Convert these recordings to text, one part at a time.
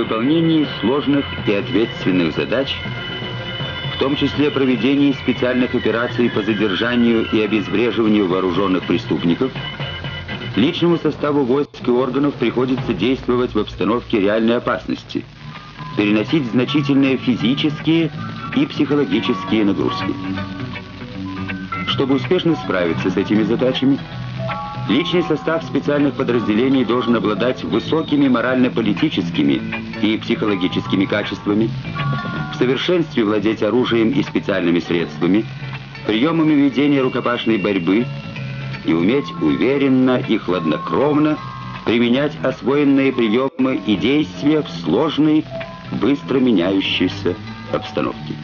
выполнении сложных и ответственных задач, в том числе проведении специальных операций по задержанию и обезвреживанию вооруженных преступников, личному составу войск и органов приходится действовать в обстановке реальной опасности, переносить значительные физические и психологические нагрузки. Чтобы успешно справиться с этими задачами, личный состав специальных подразделений должен обладать высокими морально-политическими и психологическими качествами, в совершенстве владеть оружием и специальными средствами, приемами ведения рукопашной борьбы и уметь уверенно и хладнокровно применять освоенные приемы и действия в сложной, быстро меняющейся обстановке.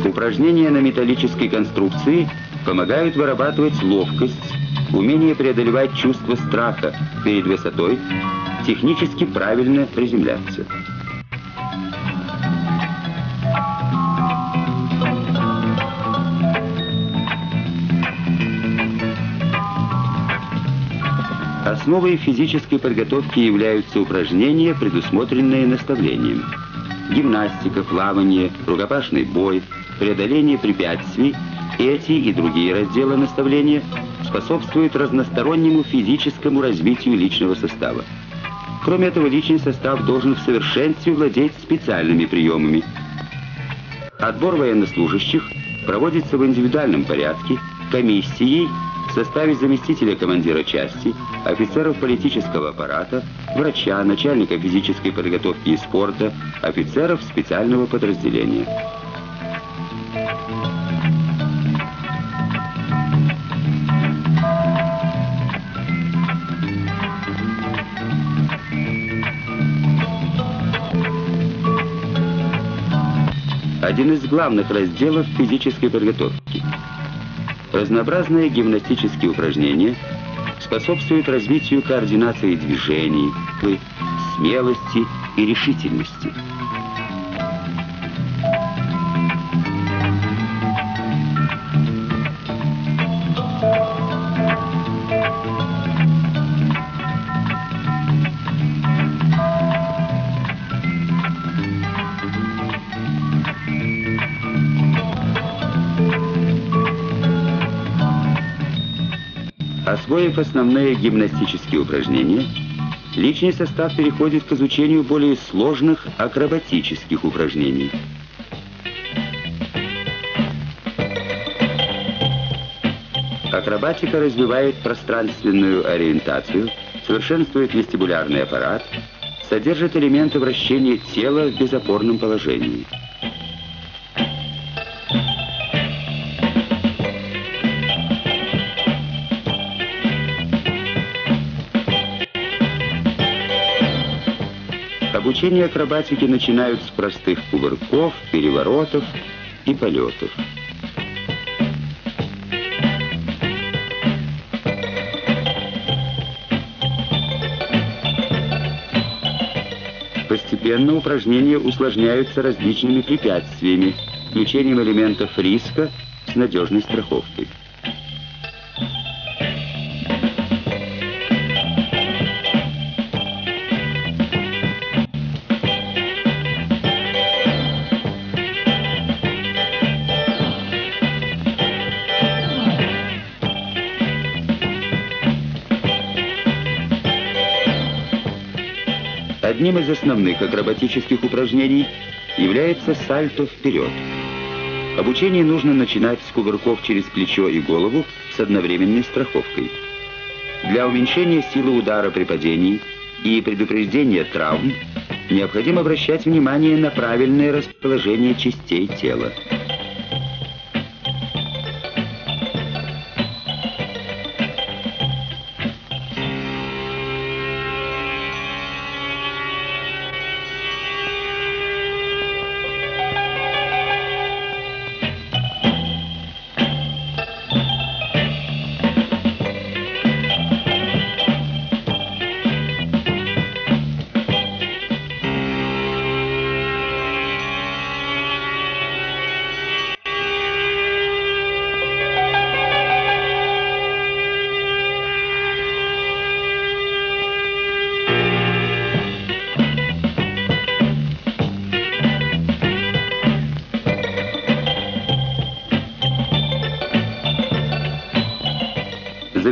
Упражнения на металлической конструкции помогают вырабатывать ловкость, умение преодолевать чувство страха перед высотой, технически правильно приземляться. Основой физической подготовки являются упражнения, предусмотренные наставлением. Гимнастика, плавание, рукопашный бой, преодоление препятствий, эти и другие разделы наставления способствуют разностороннему физическому развитию личного состава. Кроме этого, личный состав должен в совершенстве владеть специальными приемами. Отбор военнослужащих проводится в индивидуальном порядке, комиссией в составе заместителя командира части, офицеров политического аппарата, врача, начальника физической подготовки и спорта, офицеров специального подразделения. Один из главных разделов физической подготовки. Разнообразные гимнастические упражнения способствуют развитию координации движений, смелости и решительности. Освоив основные гимнастические упражнения, личный состав переходит к изучению более сложных акробатических упражнений. Акробатика развивает пространственную ориентацию, совершенствует вестибулярный аппарат, содержит элементы вращения тела в безопорном положении. Обучение акробатике начинают с простых кувырков, переворотов и полетов. Постепенно упражнения усложняются различными препятствиями, включением элементов риска с надежной страховкой. Одним из основных акробатических упражнений является сальто вперед. Обучение нужно начинать с кувырков через плечо и голову с одновременной страховкой. Для уменьшения силы удара при падении и предупреждения травм необходимо обращать внимание на правильное расположение частей тела.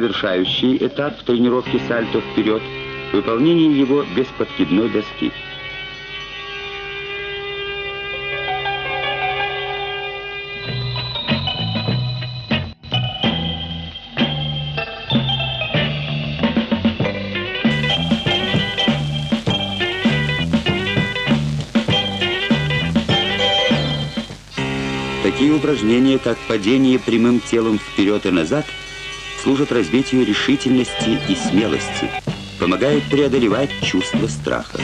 завершающий этап в тренировке сальто вперед — выполнение его без подкидной доски. Такие упражнения, как падение прямым телом вперед и назад, служат развитию решительности и смелости, помогают преодолевать чувство страха.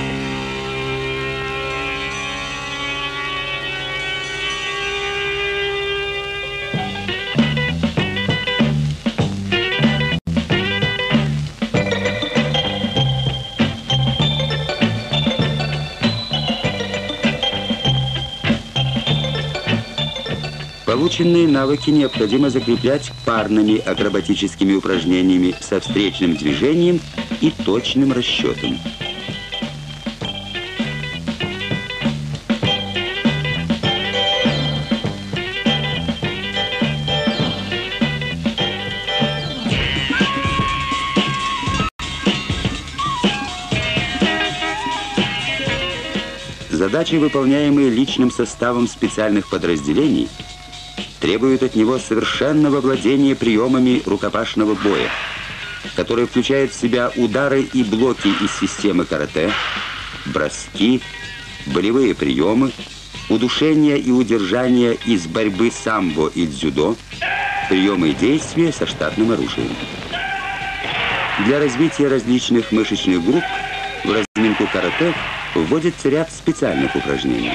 Полученные навыки необходимо закреплять парными акробатическими упражнениями со встречным движением и точным расчетом. Задачи, выполняемые личным составом специальных подразделений, требуют от него совершенного владения приемами рукопашного боя, которые включают в себя удары и блоки из системы карате, броски, болевые приемы, удушение и удержание из борьбы самбо и дзюдо, приемы и действия со штатным оружием. Для развития различных мышечных групп в разминку карате вводится ряд специальных упражнений.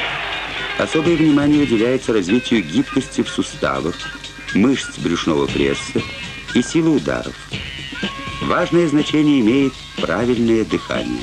Особое внимание уделяется развитию гибкости в суставах, мышц брюшного пресса и силы ударов. Важное значение имеет правильное дыхание.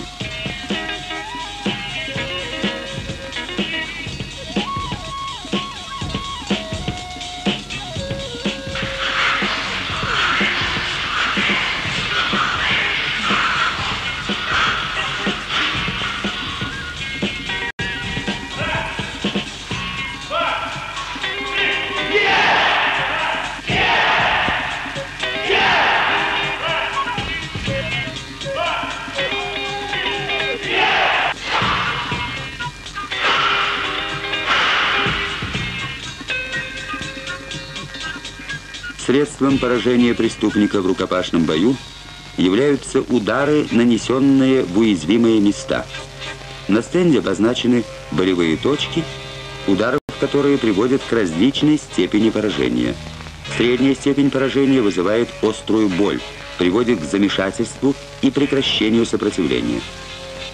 Средством поражения преступника в рукопашном бою являются удары, нанесенные в уязвимые места. На стенде обозначены болевые точки, удары, которые приводят к различной степени поражения. Средняя степень поражения вызывает острую боль, приводит к замешательству и прекращению сопротивления.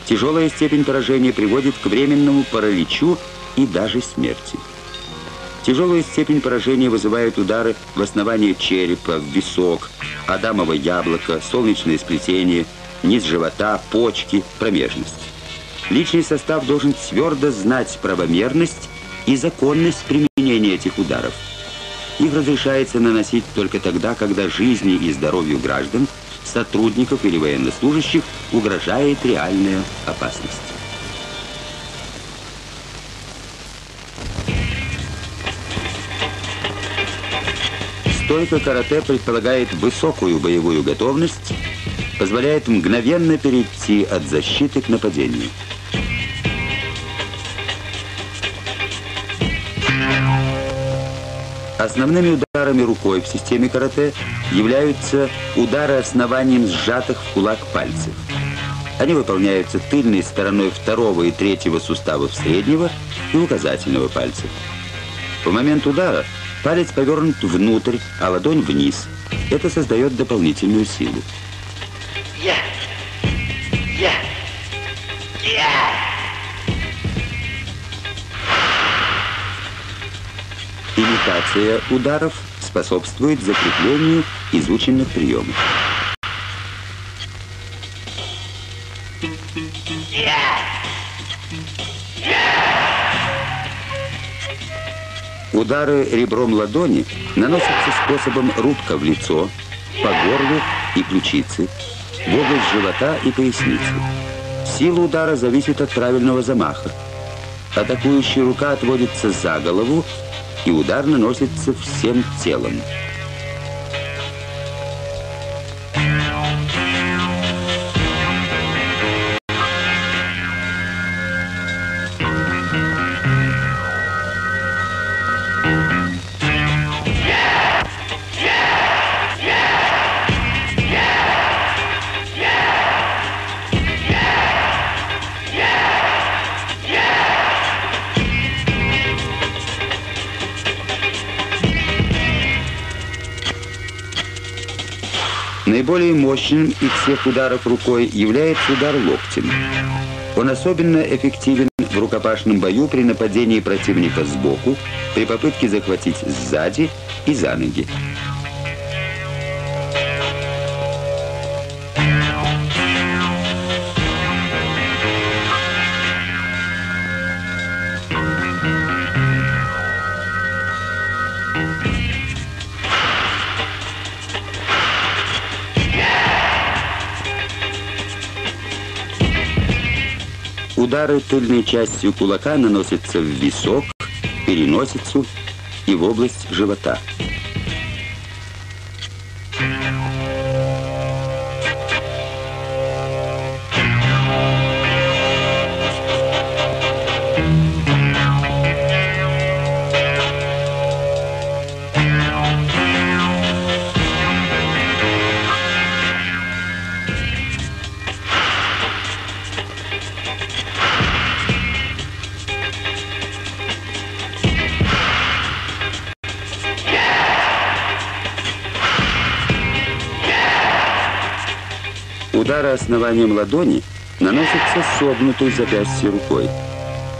Тяжелая степень поражения приводит к временному параличу и даже смерти. Тяжелую степень поражения вызывают удары в основание черепа, в висок, адамово яблоко, солнечное сплетение, низ живота, почки, промежность. Личный состав должен твердо знать правомерность и законность применения этих ударов. Их разрешается наносить только тогда, когда жизни и здоровью граждан, сотрудников или военнослужащих угрожает реальная опасность. Стойка карате предполагает высокую боевую готовность, позволяет мгновенно перейти от защиты к нападению. Основными ударами рукой в системе карате являются удары основанием сжатых в кулак пальцев. Они выполняются тыльной стороной второго и третьего суставов среднего и указательного пальцев. В момент удара палец повернут внутрь, а ладонь вниз. Это создает дополнительную силу. Имитация ударов способствует закреплению изученных приемов. Удары ребром ладони наносятся способом рубка в лицо, по горлу и ключице, в область живота и поясницы. Сила удара зависит от правильного замаха. Атакующая рука отводится за голову, и удар наносится всем телом. Наиболее мощным из всех ударов рукой является удар локтем. Он особенно эффективен в рукопашном бою при нападении противника сбоку, при попытке захватить сзади и за ноги. Удары тыльной частью кулака наносятся в висок, переносицу и в область живота. Удары основанием ладони наносятся согнутой запястья рукой.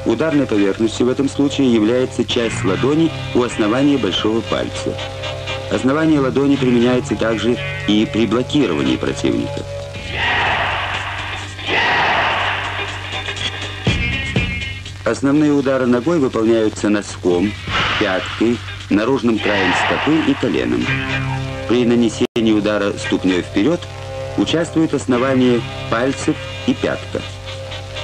Ударной поверхностью в этом случае является часть ладони у основания большого пальца. Основание ладони применяется также и при блокировании противника. Основные удары ногой выполняются носком, пяткой, наружным краем стопы и коленом. При нанесении удара ступней вперед участвуют основание пальцев и пятка.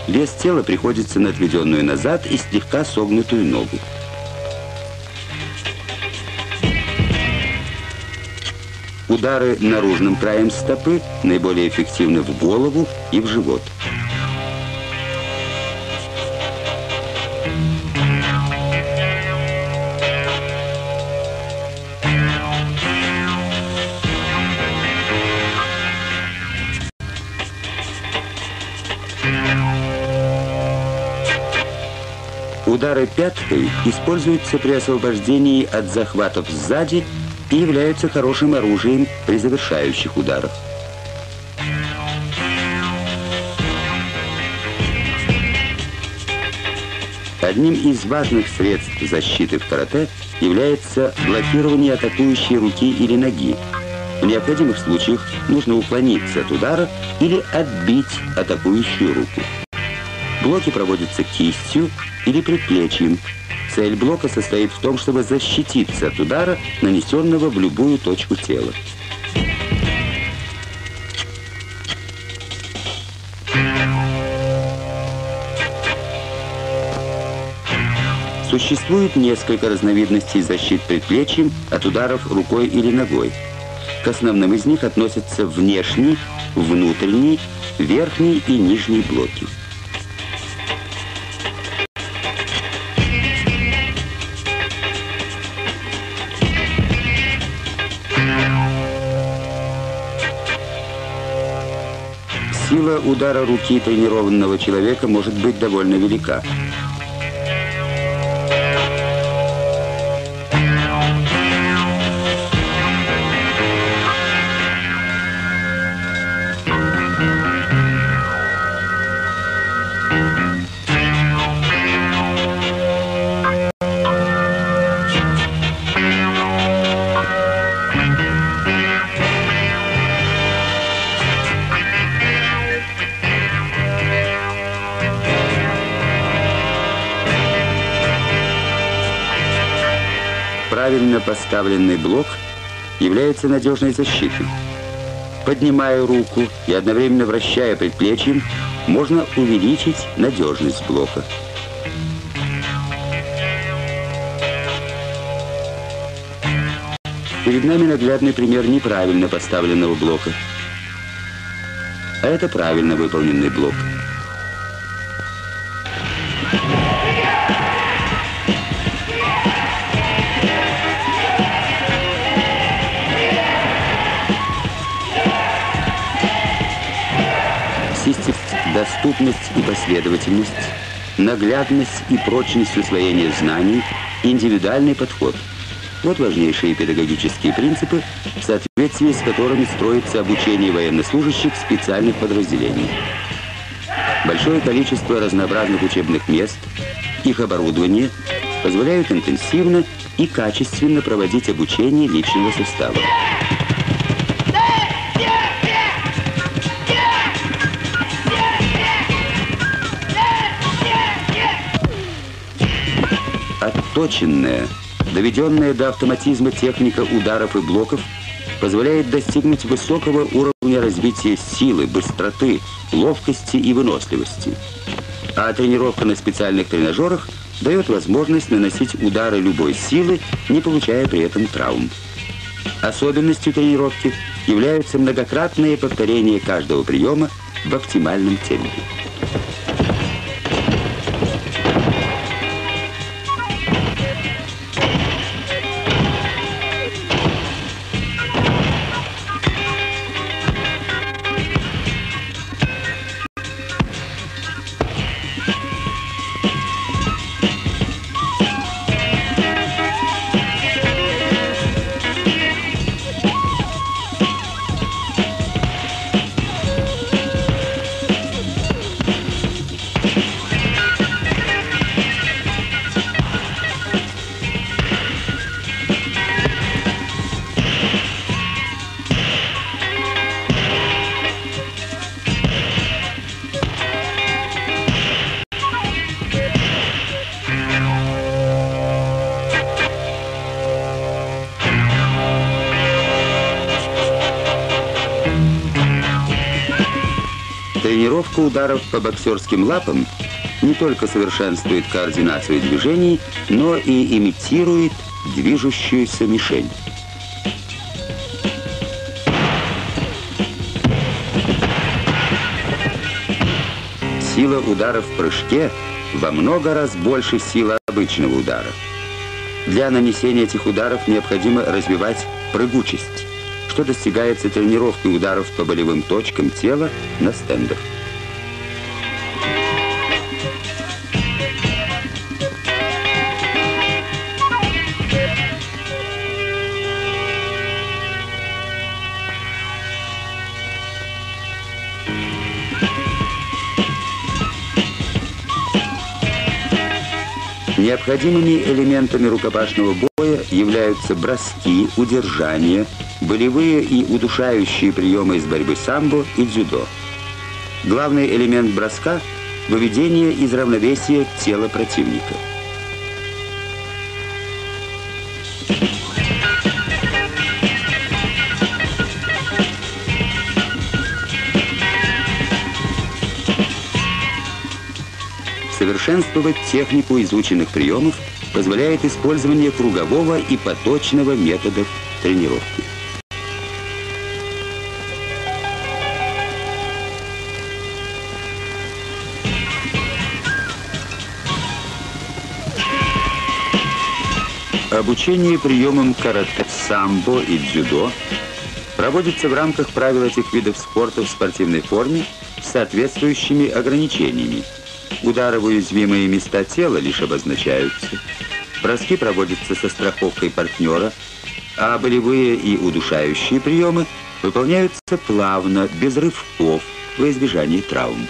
Вес тела приходится на отведенную назад и слегка согнутую ногу. Удары наружным краем стопы наиболее эффективны в голову и в живот. Удары пяткой используются при освобождении от захватов сзади и являются хорошим оружием при завершающих ударах. Одним из важных средств защиты в карате является блокирование атакующей руки или ноги. В необходимых случаях нужно уклониться от удара или отбить атакующую руку. Блоки проводятся кистью или предплечьем. Цель блока состоит в том, чтобы защититься от удара, нанесенного в любую точку тела. Существует несколько разновидностей защит предплечьем от ударов рукой или ногой. К основным из них относятся внешний, внутренний, верхний и нижний блоки. Сила удара руки тренированного человека может быть довольно велика. Правильно поставленный блок является надежной защитой. Поднимая руку и одновременно вращая предплечьем, можно увеличить надежность блока. Перед нами наглядный пример неправильно поставленного блока. А это правильно выполненный блок. Доступность и последовательность, наглядность и прочность усвоения знаний, индивидуальный подход. Вот важнейшие педагогические принципы, в соответствии с которыми строится обучение военнослужащих специальных подразделений. Большое количество разнообразных учебных мест, их оборудование позволяют интенсивно и качественно проводить обучение личного состава. Отточенная, доведенная до автоматизма техника ударов и блоков позволяет достигнуть высокого уровня развития силы, быстроты, ловкости и выносливости. А тренировка на специальных тренажерах дает возможность наносить удары любой силы, не получая при этом травм. Особенностью тренировки являются многократные повторения каждого приема в оптимальном темпе. Тренировка ударов по боксерским лапам не только совершенствует координацию движений, но и имитирует движущуюся мишень. Сила удара в прыжке во много раз больше силы обычного удара. Для нанесения этих ударов необходимо развивать прыгучесть, что достигается тренировкой ударов по болевым точкам тела на стендах. Необходимыми элементами рукопашного боя являются броски, удержания, болевые и удушающие приемы из борьбы самбо и дзюдо. Главный элемент броска – выведение из равновесия тела противника. Совершенствовать технику изученных приемов позволяет использование кругового и поточного методов тренировки. Обучение приемам карате, самбо и дзюдо проводится в рамках правил этих видов спорта в спортивной форме с соответствующими ограничениями. Удары в уязвимые места тела лишь обозначаются. Броски проводятся со страховкой партнера, а болевые и удушающие приемы выполняются плавно, без рывков, во избежание травм.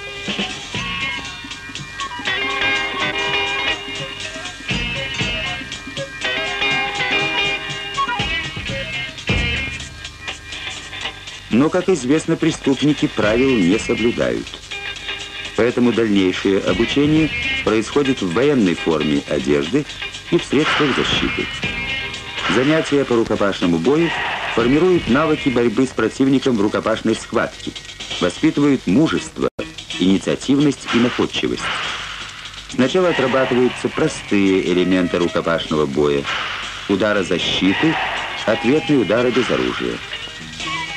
Но, как известно, преступники правил не соблюдают. Поэтому дальнейшее обучение происходит в военной форме одежды и в средствах защиты. Занятия по рукопашному бою формируют навыки борьбы с противником в рукопашной схватке, воспитывают мужество, инициативность и находчивость. Сначала отрабатываются простые элементы рукопашного боя, удары защиты, ответные удары без оружия.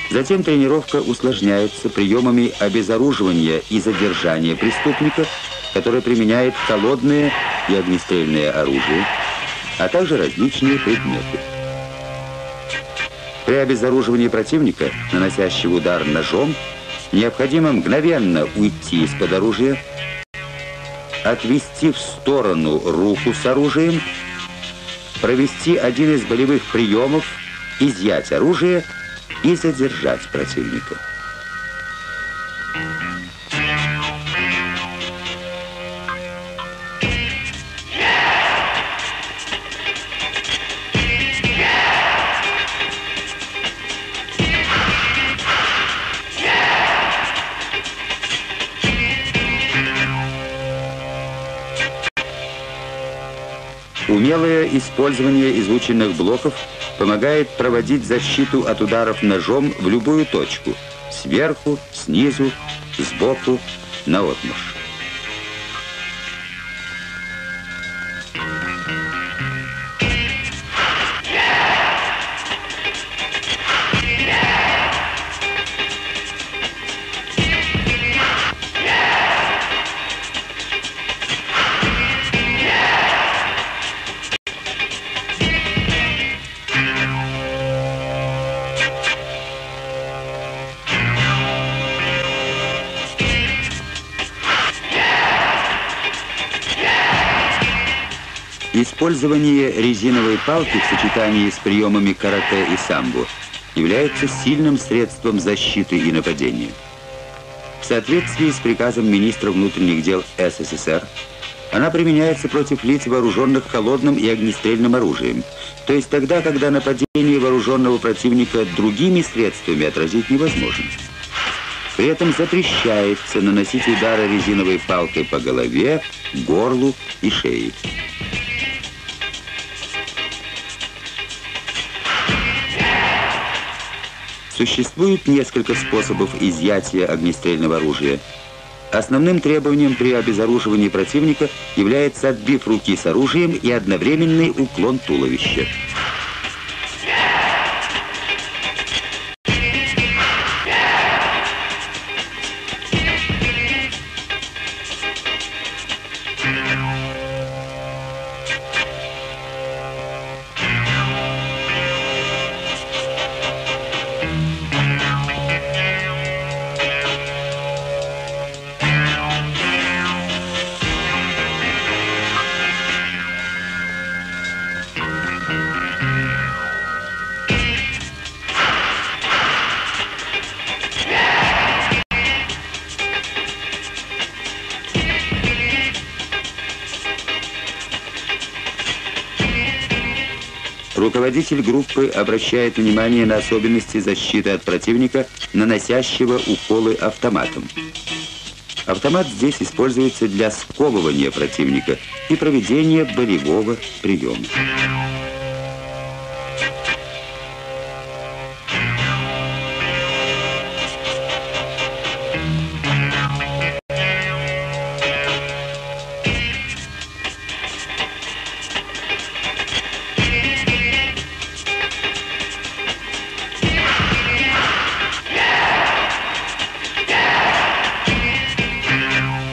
Затем тренировка усложняется приемами обезоруживания и задержания преступника, который применяет холодное и огнестрельное оружие, а также различные предметы. При обезоруживании противника, наносящего удар ножом, необходимо мгновенно уйти из-под оружия, отвести в сторону руку с оружием провести один из болевых приемов, изъять оружие и задержать противника. Умелое использование изученных блоков помогает проводить защиту от ударов ножом в любую точку – сверху, снизу, сбоку, наотмашь. Использование резиновой палки в сочетании с приемами карате и самбо является сильным средством защиты и нападения. В соответствии с приказом министра внутренних дел СССР, она применяется против лиц, вооруженных холодным и огнестрельным оружием, то есть тогда, когда нападение вооруженного противника другими средствами отразить невозможно. При этом запрещается наносить удары резиновой палкой по голове, горлу и шее. Существует несколько способов изъятия огнестрельного оружия. Основным требованием при обезоруживании противника является отбив руки с оружием и одновременный уклон туловища. Руководитель группы обращает внимание на особенности защиты от противника, наносящего уколы автоматом. Автомат здесь используется для сковывания противника и проведения болевого приема.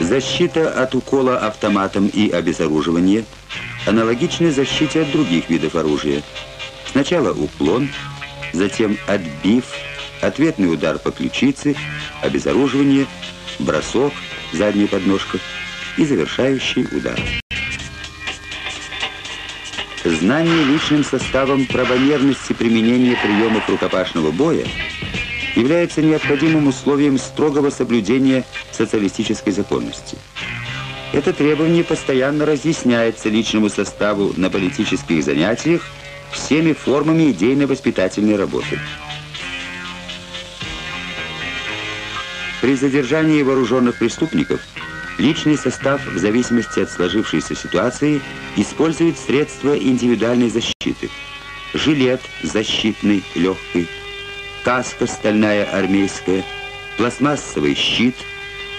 Защита от укола автоматом и обезоруживание аналогична защите от других видов оружия. Сначала уклон, затем отбив, ответный удар по ключице, обезоруживание, бросок, задняя подножка и завершающий удар. Знание личным составом правомерности применения приемов рукопашного боя является необходимым условием строгого соблюдения социалистической законности. Это требование постоянно разъясняется личному составу на политических занятиях всеми формами идейно-воспитательной работы. При задержании вооруженных преступников личный состав, в зависимости от сложившейся ситуации, использует средства индивидуальной защиты. Жилет защитный, легкий, каска стальная армейская, пластмассовый щит,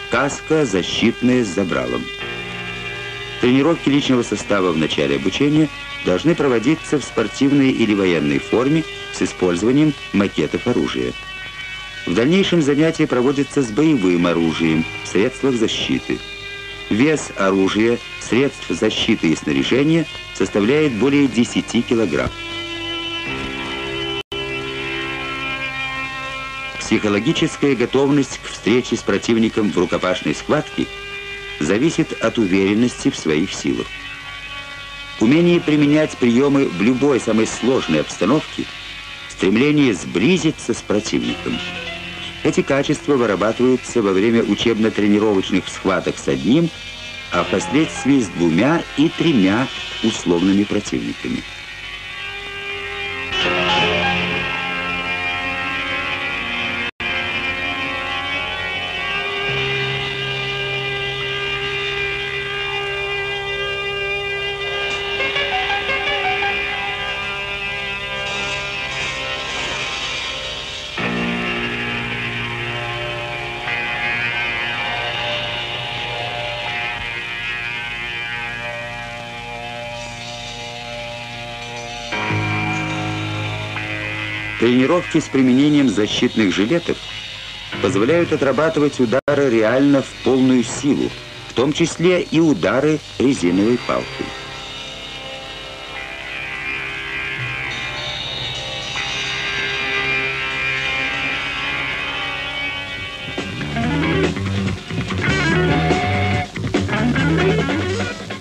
каска защитная с забралом. Тренировки личного состава в начале обучения должны проводиться в спортивной или военной форме с использованием макетов оружия. В дальнейшем занятия проводятся с боевым оружием, в средствах защиты. Вес оружия, средств защиты и снаряжения составляет более 10 килограмм. Психологическая готовность к встрече с противником в рукопашной схватке зависит от уверенности в своих силах. Умение применять приемы в любой самой сложной обстановке, стремление сблизиться с противником. Эти качества вырабатываются во время учебно-тренировочных схваток с одним, а впоследствии с двумя и тремя условными противниками. Тренировки с применением защитных жилетов позволяют отрабатывать удары реально в полную силу, в том числе и удары резиновой палкой.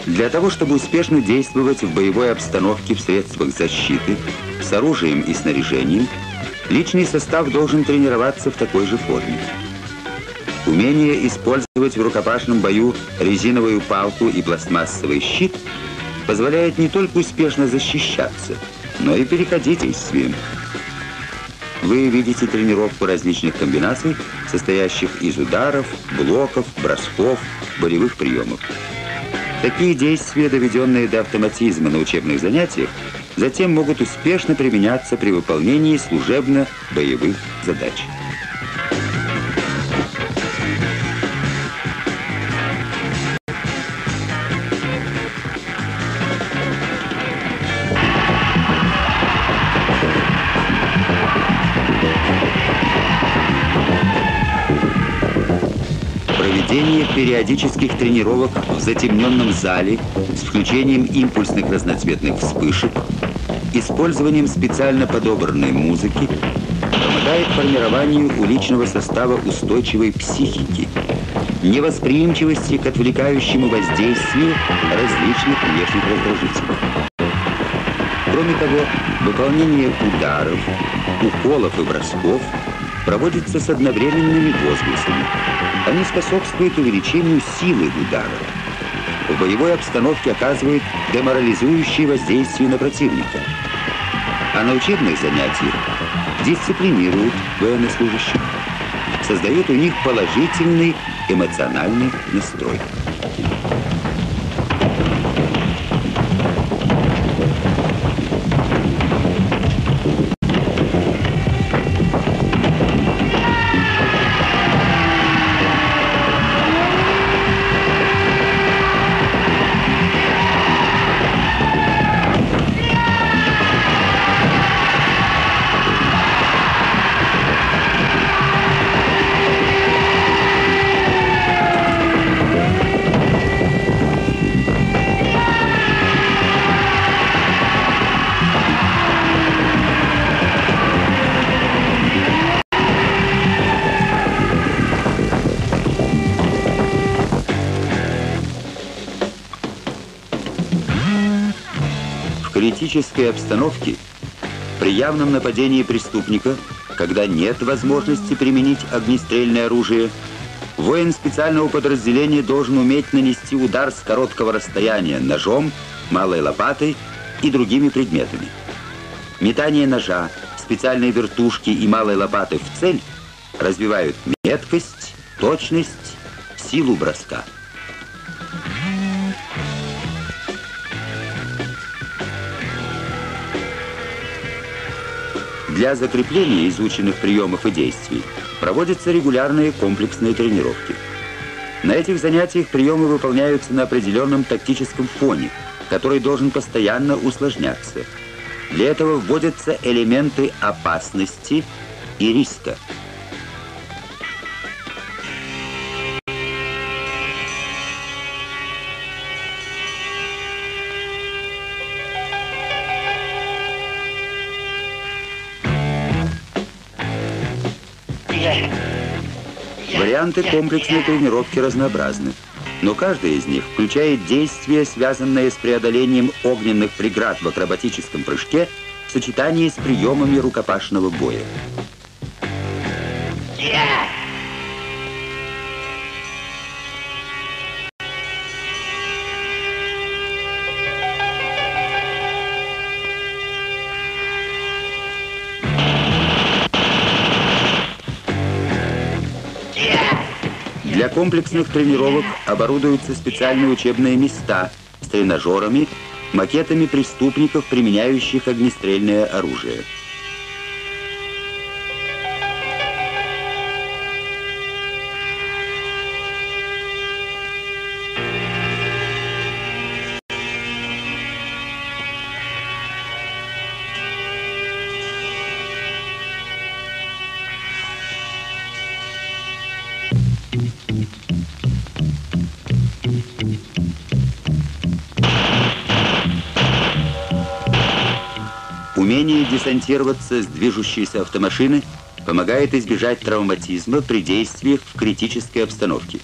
Для того, чтобы успешно действовать в боевой обстановке в средствах защиты, с оружием и снаряжением, личный состав должен тренироваться в такой же форме. Умение использовать в рукопашном бою резиновую палку и пластмассовый щит позволяет не только успешно защищаться, но и переходить действием. Вы видите тренировку различных комбинаций, состоящих из ударов, блоков, бросков, болевых приемов. Такие действия, доведенные до автоматизма на учебных занятиях, затем могут успешно применяться при выполнении служебно-боевых задач. Проведение периодических тренировок в затемненном зале с включением импульсных разноцветных вспышек, использованием специально подобранной музыки помогает формированию у личного состава устойчивой психики, невосприимчивости к отвлекающему воздействию различных внешних раздражителей. Кроме того, выполнение ударов, уколов и бросков проводится с одновременными возгласами. Они способствуют увеличению силы удара. В боевой обстановке оказывают деморализующее воздействие на противника. А на учебных занятиях дисциплинируют военнослужащих, создают у них положительный эмоциональный настрой. В критической обстановке, при явном нападении преступника, когда нет возможности применить огнестрельное оружие, воин специального подразделения должен уметь нанести удар с короткого расстояния ножом, малой лопатой и другими предметами. Метание ножа, специальной вертушки и малой лопаты в цель развивают меткость, точность, силу броска. Для закрепления изученных приемов и действий проводятся регулярные комплексные тренировки. На этих занятиях приемы выполняются на определенном тактическом фоне, который должен постоянно усложняться. Для этого вводятся элементы опасности и риска. Варианты комплексной тренировки разнообразны. но каждая из них включает действие, связанное с преодолением огненных преград в акробатическом прыжке в сочетании с приемами рукопашного боя. Для комплексных тренировок оборудуются специальные учебные места с тренажерами, макетами преступников, применяющих огнестрельное оружие. Умение десантироваться с движущейся автомашины помогает избежать травматизма при действиях в критической обстановке.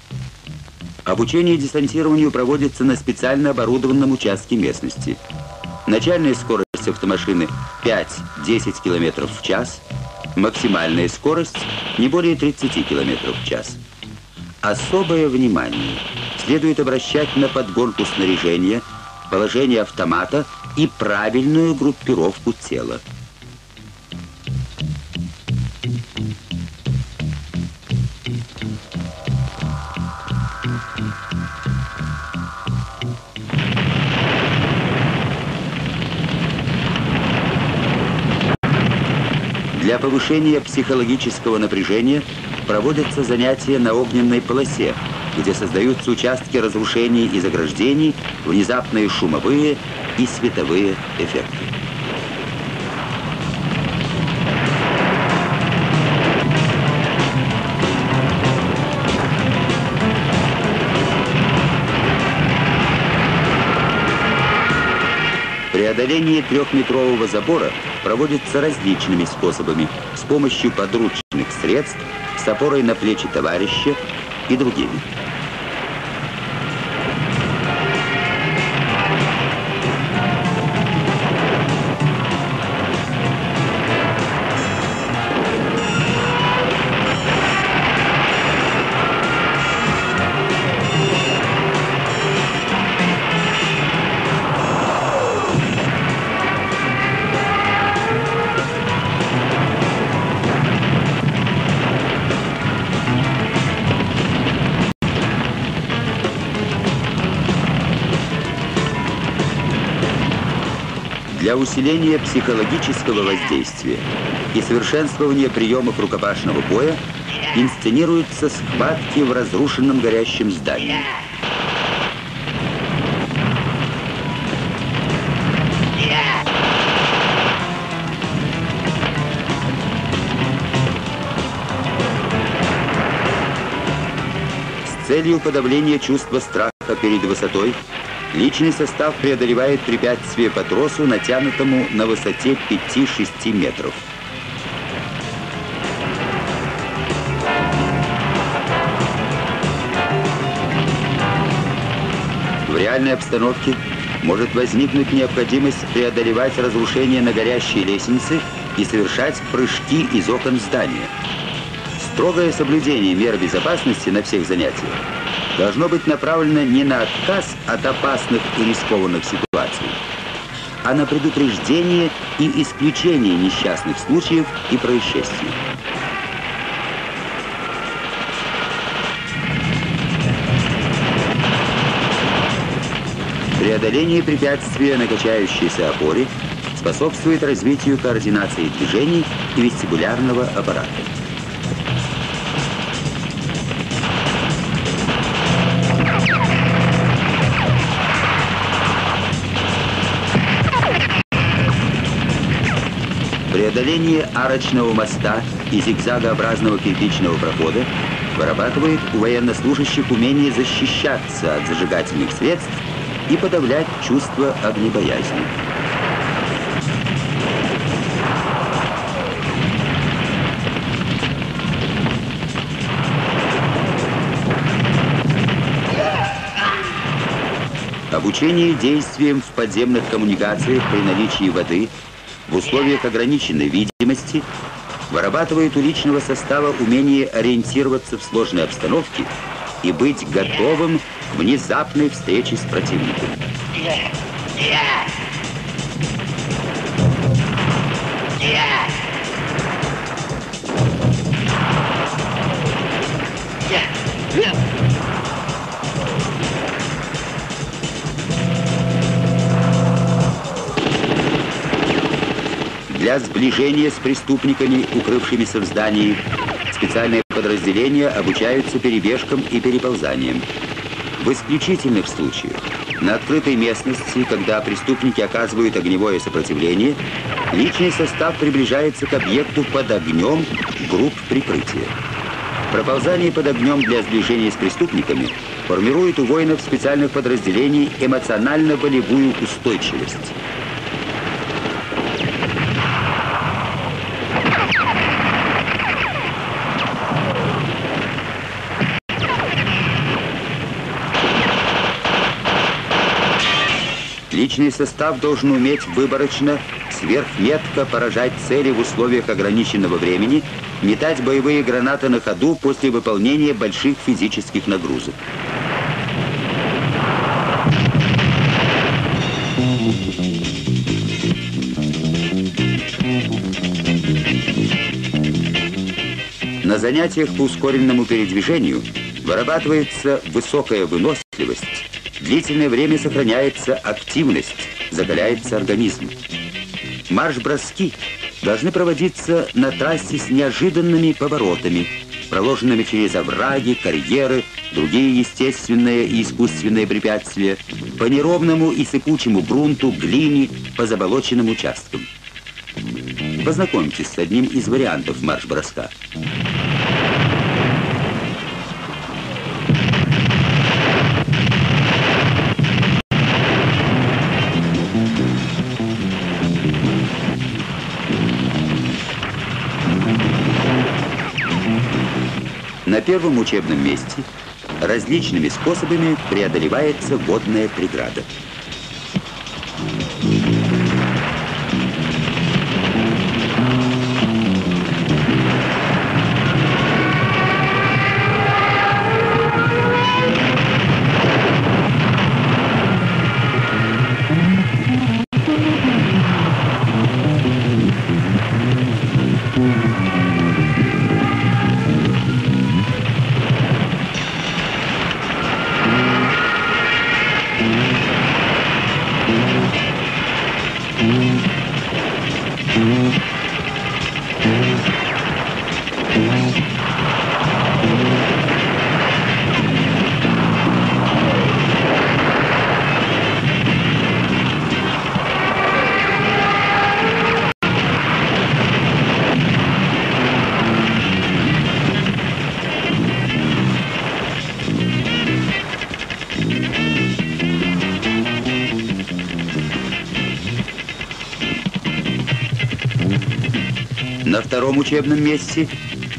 Обучение десантированию проводится на специально оборудованном участке местности. Начальная скорость автомашины 5-10 км в час, максимальная скорость не более 30 км в час. Особое внимание следует обращать на подгонку снаряжения, положение автомата и правильную группировку тела. Для повышения психологического напряжения проводятся занятия на огненной полосе, где создаются участки разрушений и заграждений, внезапные шумовые и световые эффекты. Преодоление трехметрового забора проводится различными способами, с помощью подручных средств, с опорой на плечи товарища и другими. Для усиления психологического воздействия и совершенствования приемов рукопашного боя инсценируются схватки в разрушенном горящем здании. С целью подавления чувства страха перед высотой личный состав преодолевает препятствие по тросу, натянутому на высоте 5-6 метров. В реальной обстановке может возникнуть необходимость преодолевать разрушения на горящей лестнице и совершать прыжки из окон здания. Строгое соблюдение мер безопасности на всех занятиях должно быть направлено не на отказ от опасных и рискованных ситуаций, а на предупреждение и исключение несчастных случаев и происшествий. Преодоление препятствия на качающейся опоре способствует развитию координации движений и вестибулярного аппарата. Преодоление арочного моста и зигзагообразного кирпичного прохода вырабатывает у военнослужащих умение защищаться от зажигательных средств и подавлять чувство огнебоязни. Обучение действиям в подземных коммуникациях при наличии воды в условиях ограниченной видимости вырабатывает у личного состава умение ориентироваться в сложной обстановке и быть готовым к внезапной встрече с противником. Для сближения с преступниками, укрывшимися в здании, специальные подразделения обучаются перебежкам и переползаниям. В исключительных случаях, на открытой местности, когда преступники оказывают огневое сопротивление, личный состав приближается к объекту под огнем групп прикрытия. Проползание под огнем для сближения с преступниками формирует у воинов специальных подразделений эмоционально-волевую устойчивость. Личный состав должен уметь выборочно, сверхметко поражать цели в условиях ограниченного времени, метать боевые гранаты на ходу после выполнения больших физических нагрузок. На занятиях по ускоренному передвижению вырабатывается высокая выносливость, длительное время сохраняется активность, закаляется организм. Марш-броски должны проводиться на трассе с неожиданными поворотами, проложенными через овраги, карьеры, другие естественные и искусственные препятствия, по неровному и сыпучему грунту, глине, по заболоченным участкам. Познакомьтесь с одним из вариантов марш-броска. На первом учебном месте различными способами преодолевается водная преграда. На втором учебном месте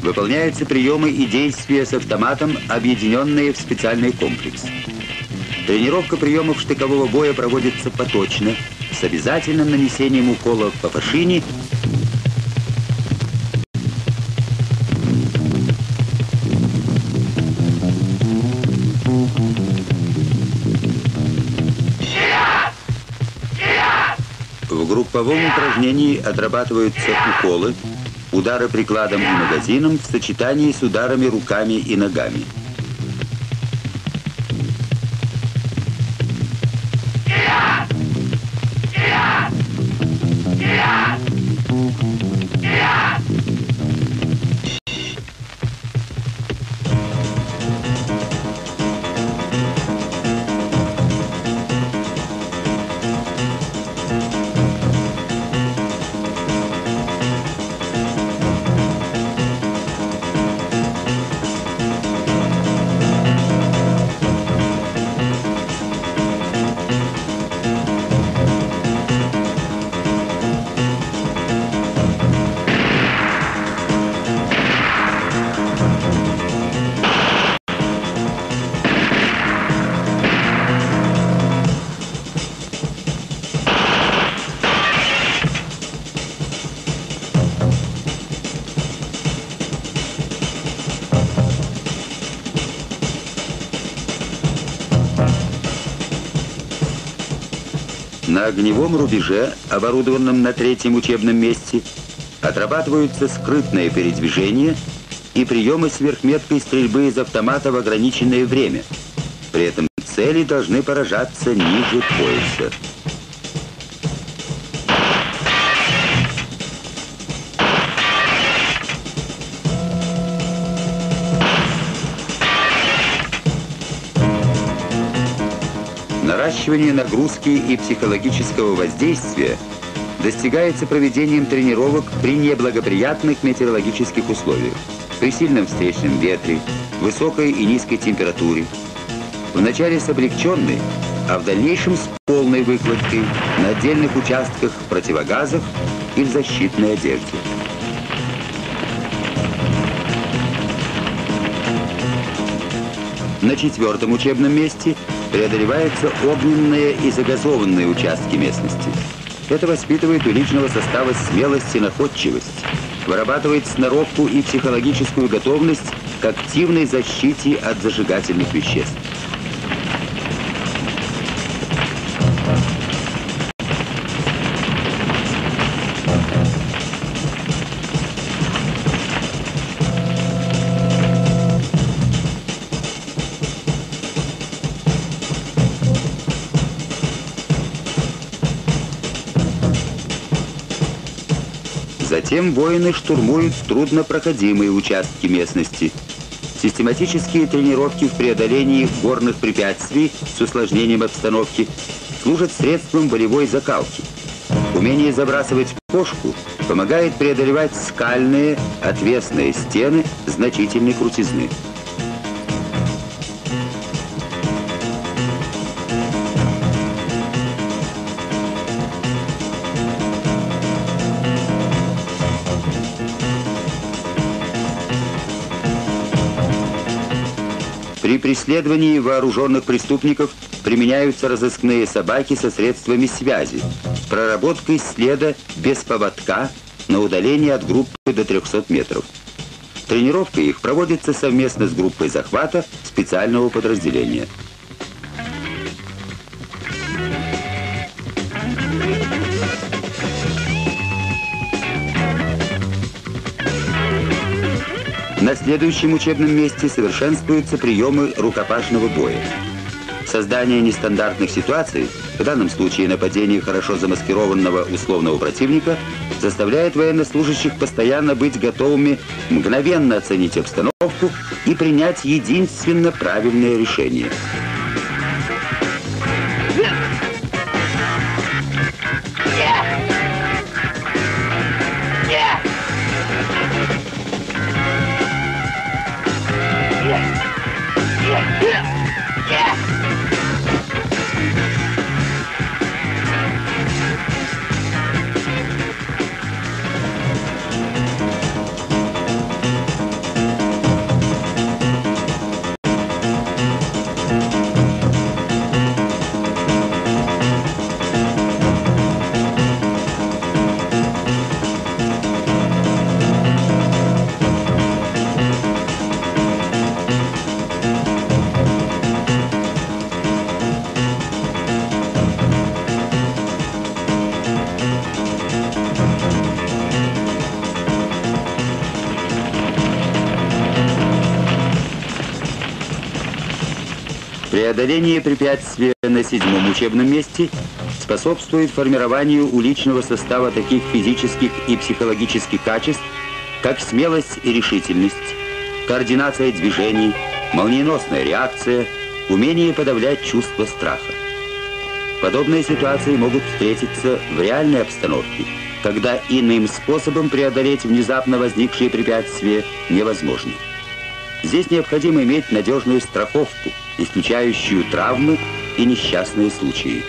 выполняются приемы и действия с автоматом, объединенные в специальный комплекс. Тренировка приемов штыкового боя проводится поточно, с обязательным нанесением уколов по фашине . В групповом упражнении отрабатываются уколы, удары прикладом и магазином в сочетании с ударами руками и ногами. На огневом рубеже, оборудованном на третьем учебном месте, отрабатываются скрытное передвижение и приемы сверхметкой стрельбы из автомата в ограниченное время. При этом цели должны поражаться ниже пояса. Наращивание нагрузки и психологического воздействия достигается проведением тренировок при неблагоприятных метеорологических условиях, при сильном встречном ветре, высокой и низкой температуре. Вначале с облегченной, а в дальнейшем с полной выкладкой на отдельных участках в противогазах и в защитной одежде. На четвертом учебном месте преодолеваются огненные и загазованные участки местности. Это воспитывает у личного состава смелость и находчивость, вырабатывает сноровку и психологическую готовность к активной защите от зажигательных веществ. Затем воины штурмуют труднопроходимые участки местности. Систематические тренировки в преодолении горных препятствий с усложнением обстановки служат средством болевой закалки. Умение забрасывать кошку помогает преодолевать скальные, отвесные стены значительной крутизны. При преследовании вооруженных преступников применяются разыскные собаки со средствами связи, проработкой следа без поводка на удалении от группы до 300 метров. Тренировка их проводится совместно с группой захвата специального подразделения. На следующем учебном месте совершенствуются приемы рукопашного боя. Создание нестандартных ситуаций, в данном случае нападение хорошо замаскированного условного противника, заставляет военнослужащих постоянно быть готовыми мгновенно оценить обстановку и принять единственно правильное решение. Преодоление препятствия на седьмом учебном месте способствует формированию у личного состава таких физических и психологических качеств, как смелость и решительность, координация движений, молниеносная реакция, умение подавлять чувство страха. Подобные ситуации могут встретиться в реальной обстановке, когда иным способом преодолеть внезапно возникшие препятствия невозможно. Здесь необходимо иметь надежную страховку, исключающую травмы и несчастные случаи.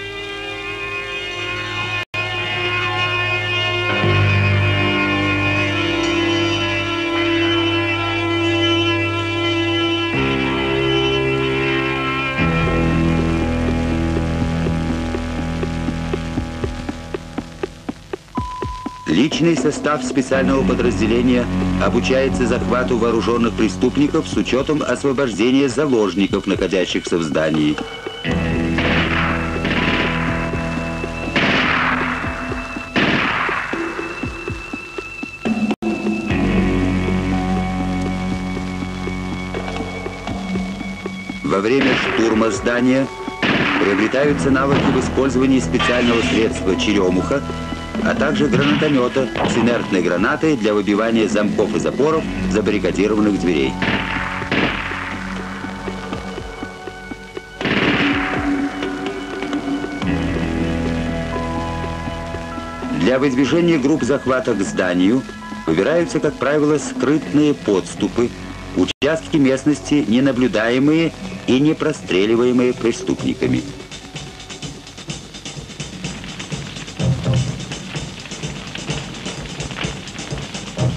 Личный состав специального подразделения обучается захвату вооруженных преступников с учетом освобождения заложников, находящихся в здании. Во время штурма здания приобретаются навыки в использовании специального средства черемуха, а также гранатомета с инертной гранатой для выбивания замков и запоров забаррикадированных дверей. Для выдвижения групп захвата к зданию выбираются, как правило, скрытные подступы, участки местности, ненаблюдаемые и не простреливаемые преступниками.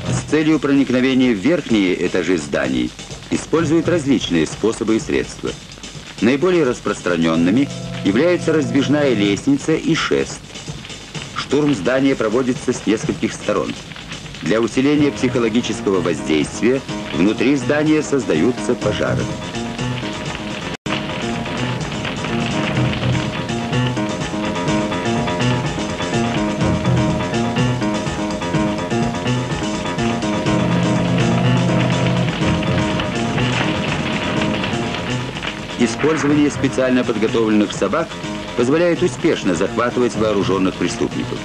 С целью проникновения в верхние этажи зданий используют различные способы и средства. Наиболее распространенными являются раздвижная лестница и шест. Штурм здания проводится с нескольких сторон. Для усиления психологического воздействия внутри здания создаются пожары. Использование специально подготовленных собак позволяет успешно захватывать вооруженных преступников.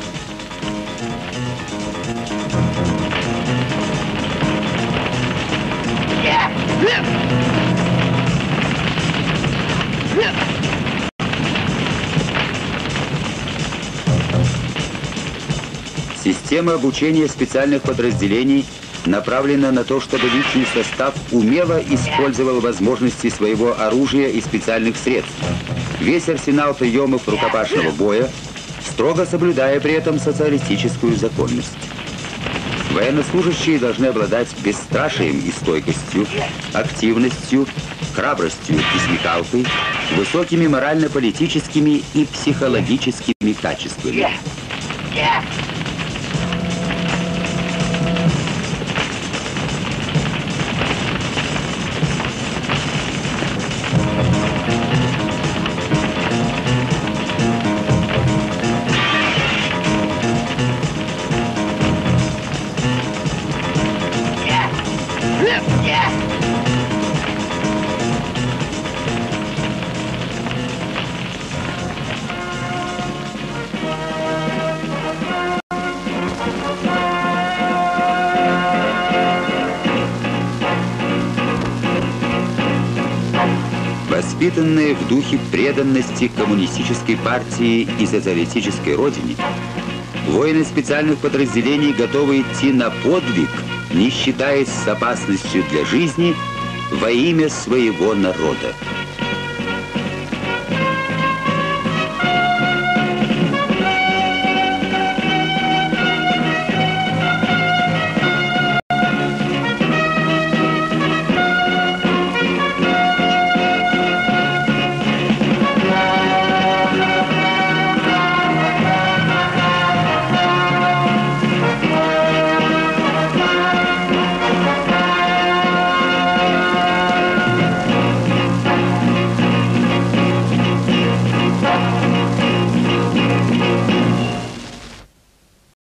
Система обучения специальных подразделений направлена на то, чтобы личный состав умело использовал возможности своего оружия и специальных средств, весь арсенал приемов рукопашного боя, строго соблюдая при этом социалистическую законность. Военнослужащие должны обладать бесстрашием и стойкостью, активностью, храбростью и смекалкой, высокими морально-политическими и психологическими качествами. Воспитанные в духе преданности коммунистической партии и социалистической родине, воины специальных подразделений готовы идти на подвиг, не считаясь с опасностью для жизни, во имя своего народа.